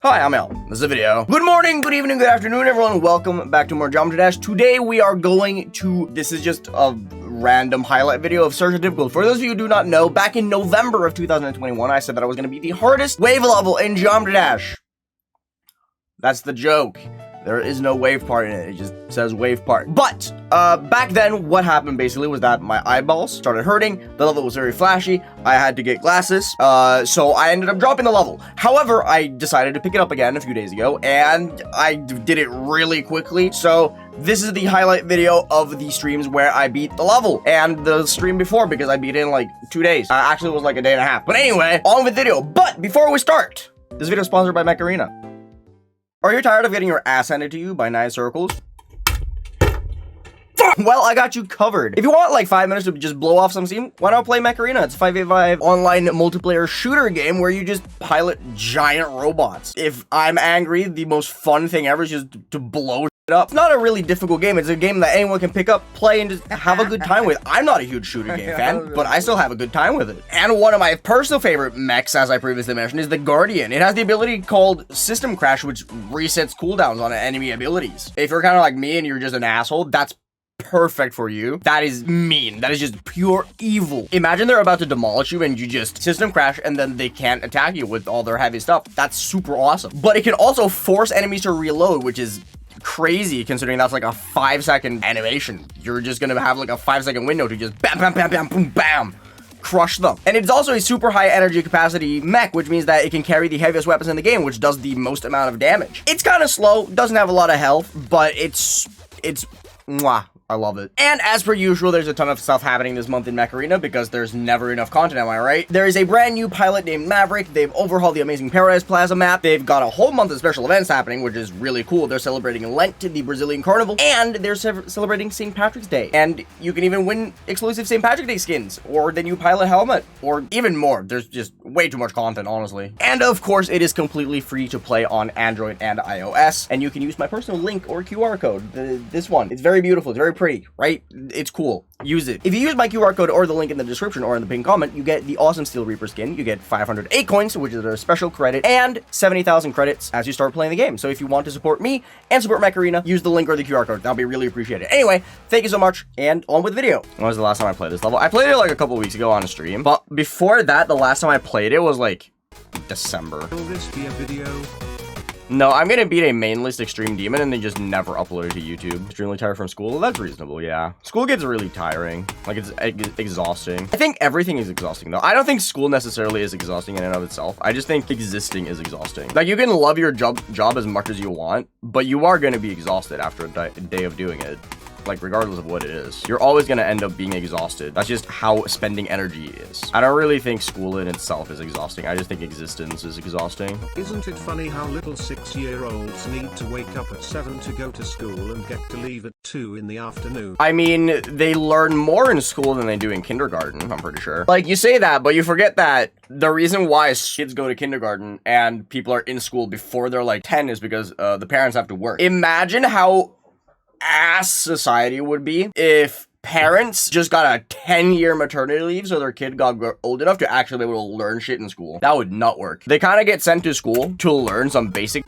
Hi, I'm Al. This is a video. Good morning, good evening, good afternoon, everyone. Welcome back to more Geometry Dash. Today we are going to, this is just a random highlight video of Cersia difficulty. For those of you who do not know, back in November of 2021, I said that I was going to be the hardest wave level in Geometry Dash. That's the joke. There is no wave part in it. It just says wave part. But, back then, what happened basically was that my eyeballs started hurting. The level was very flashy. I had to get glasses. So I ended up dropping the level. However, I decided to pick it up again a few days ago, and I did it really quickly. So this is the highlight video of the streams where I beat the level, and the stream before, because I beat it in like 2 days. Actually, it was like a day and a half. But anyway, on with the video. But before we start, this video is sponsored by Macarena. Are you tired of getting your ass handed to you by 9 circles? Well, I got you covered. If you want like 5 minutes to just blow off some steam, why not play Macarena? It's a 5v5 online multiplayer shooter game where you just pilot giant robots. If I'm angry, the most fun thing ever is just to blow shit up. It's not a really difficult game. It's a game that anyone can pick up, play, and just have a good time with. I'm not a huge shooter game fan, but I still have a good time with it. And one of my personal favorite mechs, as I previously mentioned, is the Guardian. It has the ability called System Crash, which resets cooldowns on enemy abilities. If you're kind of like me and you're just an asshole, that's perfect for you. That is mean. That is just pure evil. Imagine they're about to demolish you and you just system crash and then they can't attack you with all their heavy stuff. That's super awesome. But it can also force enemies to reload, which is crazy considering that's like a 5-second animation. You're just gonna have like a 5-second window to just bam, bam, bam, bam, boom, bam. Crush them. And it's also a super high energy capacity mech, which means that it can carry the heaviest weapons in the game, which does the most amount of damage. It's kind of slow, doesn't have a lot of health, but it's mwah. I love it. And as per usual, there's a ton of stuff happening this month in Macarena because there's never enough content, am I right? There is a brand new pilot named Maverick. They've overhauled the Amazing Paradise Plaza map. They've got a whole month of special events happening, which is really cool. They're celebrating Lent, the Brazilian Carnival, and they're celebrating St. Patrick's Day. And you can even win exclusive St. Patrick's Day skins, or the new pilot helmet, or even more. There's just way too much content, honestly. And of course, it is completely free to play on Android and iOS, and you can use my personal link or QR code, this one. It's very beautiful, it's very pretty, right? It's cool. Use it. If you use my QR code or the link in the description or in the pinned comment, you get the awesome Steel Reaper skin. You get 508 coins, which is a special credit, and 70,000 credits as you start playing the game. So if you want to support me and support Macarena, use the link or the QR code. That'll be really appreciated. Anyway, thank you so much, and on with the video. When was the last time I played this level? I played it like a couple weeks ago on a stream, but before that, the last time I played it was like December. Will this be a video? No, I'm gonna beat a main list extreme demon and then just never upload it to YouTube. Extremely tired from school? That's reasonable, yeah. School gets really tiring. Like, it's exhausting. I think everything is exhausting, though. I don't think school necessarily is exhausting in and of itself. I just think existing is exhausting. Like, you can love your job as much as you want, but you are gonna be exhausted after a day of doing it. Like, regardless of what it is, you're always going to end up being exhausted. That's just how spending energy is. I don't really think school in itself is exhausting. I just think existence is exhausting. Isn't it funny how little 6-year-olds need to wake up at 7 to go to school and get to leave at 2 in the afternoon? I mean, they learn more in school than they do in kindergarten, I'm pretty sure. Like, you say that, but you forget that the reason why kids go to kindergarten and people are in school before they're like 10 is because the parents have to work. Imagine how ass society would be if parents just got a 10-year maternity leave so their kid got old enough to actually be able to learn shit in school. That would not work. They kind of get sent to school to learn some basic,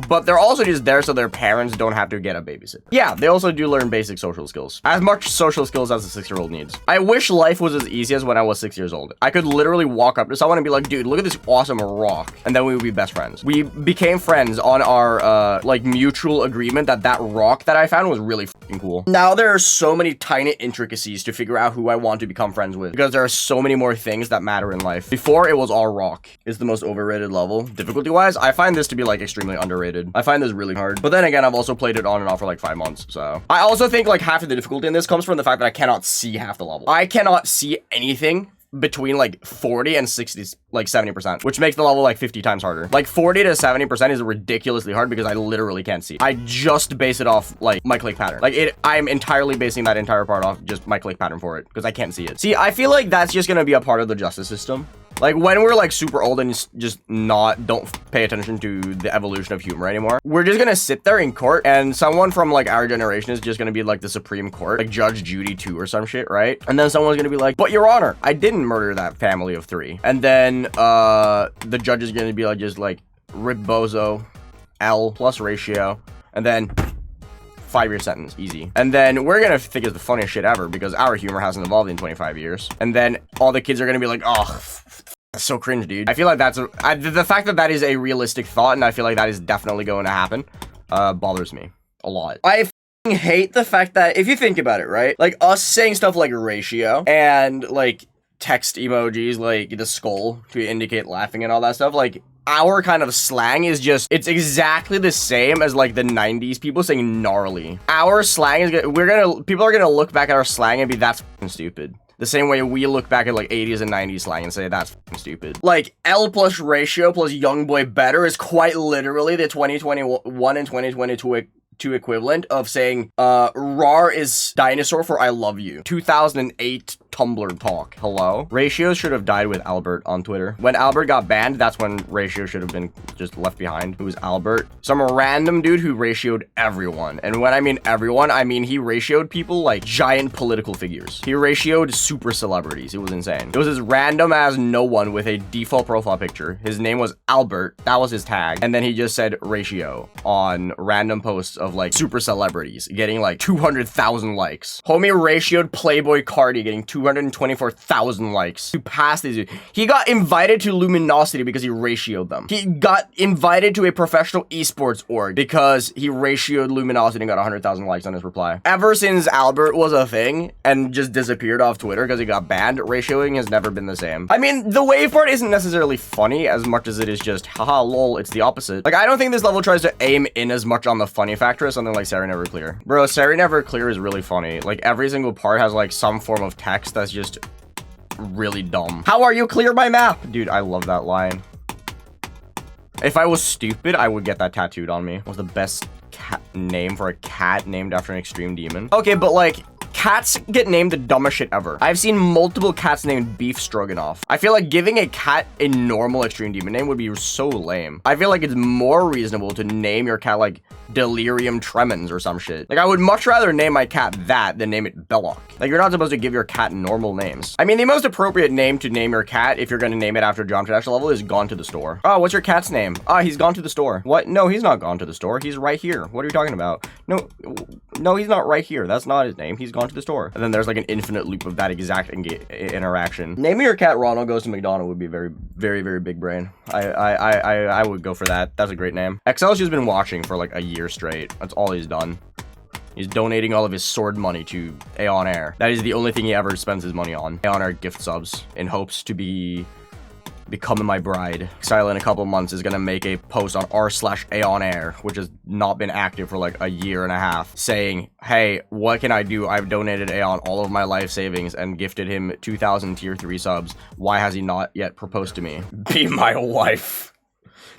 but they're also just there so their parents don't have to get a babysitter. Yeah, they also do learn basic social skills. As much social skills as a 6-year-old needs. I wish life was as easy as when I was 6 years old. I could literally walk up to someone and be like, dude, look at this awesome rock. And then we would be best friends. We became friends on our, like, mutual agreement that rock that I found was really fucking cool. Now there are so many tiny intricacies to figure out who I want to become friends with, because there are so many more things that matter in life. Before, it was all rock. It's the most overrated level. Difficulty-wise, I find this to be, like, extremely underrated. I find this really hard. But then again, I've also played it on and off for like 5 months, so. I also think like half of the difficulty in this comes from the fact that I cannot see half the level. I cannot see anything between like 40 and 60, like 70%, which makes the level like 50 times harder. Like 40 to 70% is ridiculously hard because I literally can't see. I just base it off like my click pattern. Like I'm entirely basing that entire part off just my click pattern for it because I can't see it. See, I feel like that's just gonna be a part of the justice system. Like, when we're, like, super old and just don't pay attention to the evolution of humor anymore, we're just gonna sit there in court, and someone from, like, our generation is just gonna be, like, the Supreme Court, like Judge Judy 2 or some shit, right? And then someone's gonna be like, but Your Honor, I didn't murder that family of 3. And then, the judge is gonna be like, just like, Ribbozo, L plus ratio, and then 5-year sentence, easy. And then we're gonna think it's the funniest shit ever because our humor hasn't evolved in 25 years. And then all the kids are gonna be like, oh, that's so cringe, dude. I feel like that's the fact that that is a realistic thought, and I feel like that is definitely going to happen, bothers me a lot. I hate the fact that if you think about it, right, like us saying stuff like ratio and like text emojis like the skull to indicate laughing and all that stuff, like our kind of slang is just, it's exactly the same as like the 90s people saying gnarly. Our slang is people are gonna look back at our slang and be, that's fucking stupid. The same way we look back at like 80s and 90s slang and say that's fucking stupid. Like L plus ratio plus young boy better is quite literally the 2021 and 2022 equivalent of saying rar is dinosaur for I love you. 2008 Tumblr talk. Hello? Ratio should have died with Albert on Twitter. When Albert got banned, that's when ratio should have been just left behind. Who was Albert? Some random dude who ratioed everyone. And when I mean everyone, I mean he ratioed people like giant political figures. He ratioed super celebrities. It was insane. It was as random as no one with a default profile picture. His name was Albert. That was his tag. And then he just said ratio on random posts of like super celebrities getting like 200,000 likes. Homie ratioed Playboy Cardi getting 224,000 likes to pass these. He got invited to Luminosity because he ratioed them. He got invited to a professional esports org because he ratioed Luminosity and got 100,000 likes on his reply. Ever since Albert was a thing and just disappeared off Twitter because he got banned, ratioing has never been the same. I mean, the wave part isn't necessarily funny as much as it is just, haha, lol, it's the opposite. Like, I don't think this level tries to aim in as much on the funny factor as something like Sari Never Clear. Bro, Sari Never Clear is really funny. Like, every single part has like some form of text that's just really dumb. How are you clear my map? Dude, I love that line. If I was stupid, I would get that tattooed on me. What's the best cat name for a cat named after an extreme demon? Okay, but like, cats get named the dumbest shit ever. I've seen multiple cats named Beef Stroganoff. I feel like giving a cat a normal extreme demon name would be so lame. I feel like it's more reasonable to name your cat like Delirium Tremens or some shit. Like, I would much rather name my cat that than name it Belloc. Like, you're not supposed to give your cat normal names. I mean, the most appropriate name to name your cat, if you're gonna name it after John Traditional level, is Gone to the Store. Oh, what's your cat's name? Ah, he's gone to the store. What? No, he's not gone to the store. He's right here. What are you talking about? No, he's not right here. That's not his name. He's gone to the store. And then there's like an infinite loop of that exact interaction. Naming your cat Ronald Goes to McDonald would be very, very, very big brain. I would go for that. That's a great name. XL's just been watching for like a year straight. That's all he's done. He's donating all of his sword money to AeonAir. That is the only thing he ever spends his money on. AeonAir gift subs in hopes to becoming my bride. Exile in a couple months is gonna make a post on r/AeonAir, which has not been active for like a year and a half, saying, hey, what can I do? I've donated Aeon all of my life savings and gifted him 2,000 tier 3 subs. Why has he not yet proposed to me? Be my wife.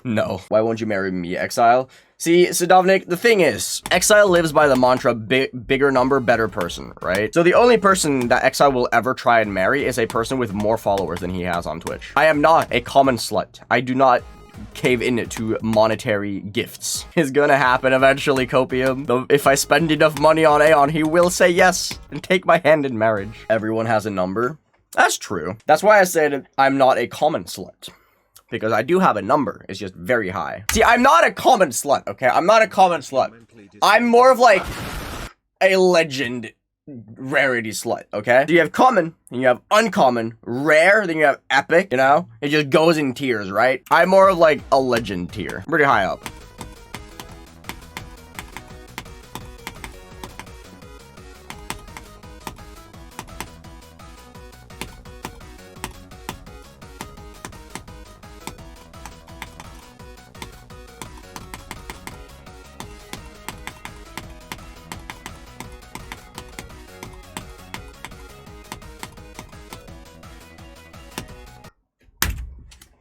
No. Why won't you marry me, Exile? See, Sadovnik, the thing is, Exile lives by the mantra, bigger number, better person, right? So the only person that Exile will ever try and marry is a person with more followers than he has on Twitch. I am not a common slut. I do not cave in to monetary gifts. It's gonna happen eventually, Copium. Though if I spend enough money on Aeon, he will say yes and take my hand in marriage. Everyone has a number. That's true. That's why I said I'm not a common slut. Because I do have a number. It's just very high. See, I'm not a common slut, okay? I'm not a common slut. I'm more of like a legend rarity slut, okay? So you have common, and you have uncommon, rare, then you have epic, you know? It just goes in tiers, right? I'm more of like a legend tier. Pretty high up.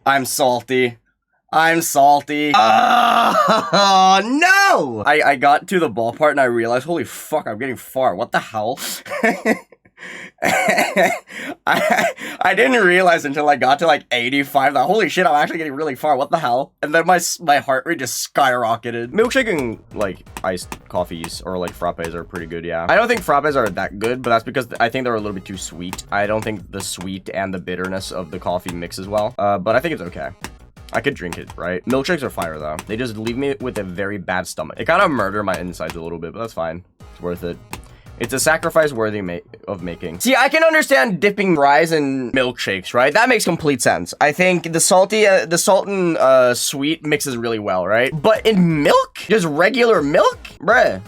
I'm salty. I'm salty. Oh, no! I got to the ball part and I realized, holy fuck, I'm getting far. What the hell? I didn't realize until I got to like 85 that holy shit, I'm actually getting really far. What the hell? And then my heart rate just skyrocketed. Milkshake and like iced coffees or like frappes are pretty good, yeah. I don't think frappes are that good, but that's because I think they're a little bit too sweet. I don't think the sweet and the bitterness of the coffee mixes well, but I think it's okay. I could drink it, right? Milkshakes are fire, though. They just leave me with a very bad stomach. It kind of murder my insides a little bit, but that's fine. It's worth it. It's a sacrifice worthy of making. See, I can understand dipping fries in milkshakes, right? That makes complete sense. I think the salt and sweet mixes really well, right? But in milk? Just regular milk? Bruh.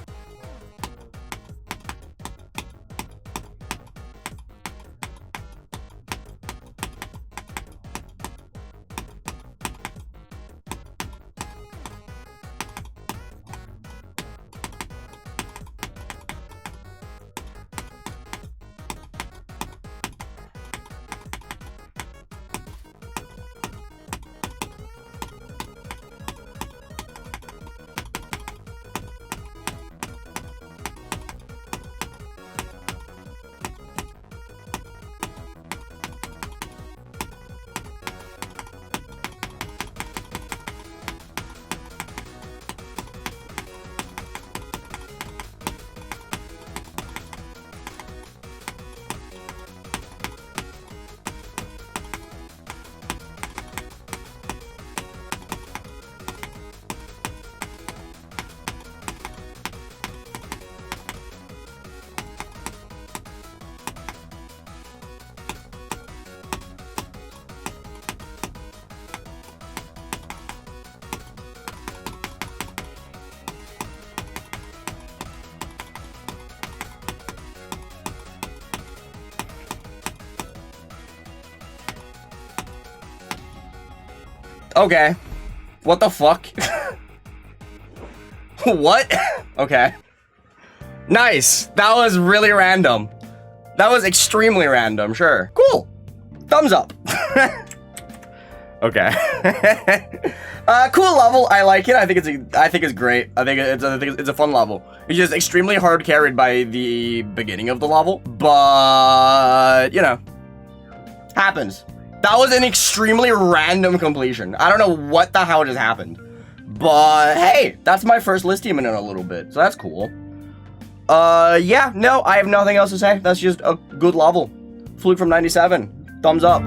Okay. What the fuck? What? Okay. Nice. That was really random. That was extremely random, sure. Cool. Thumbs up. Okay. Cool level. I like it. I think it's great. I think it's a fun level. It's just extremely hard carried by the beginning of the level, but you know, happens. That was an extremely random completion. I don't know what the hell just happened. But hey, that's my first list team in a little bit. So that's cool. Yeah, no, I have nothing else to say. That's just a good level. Fluke from 97. Thumbs up.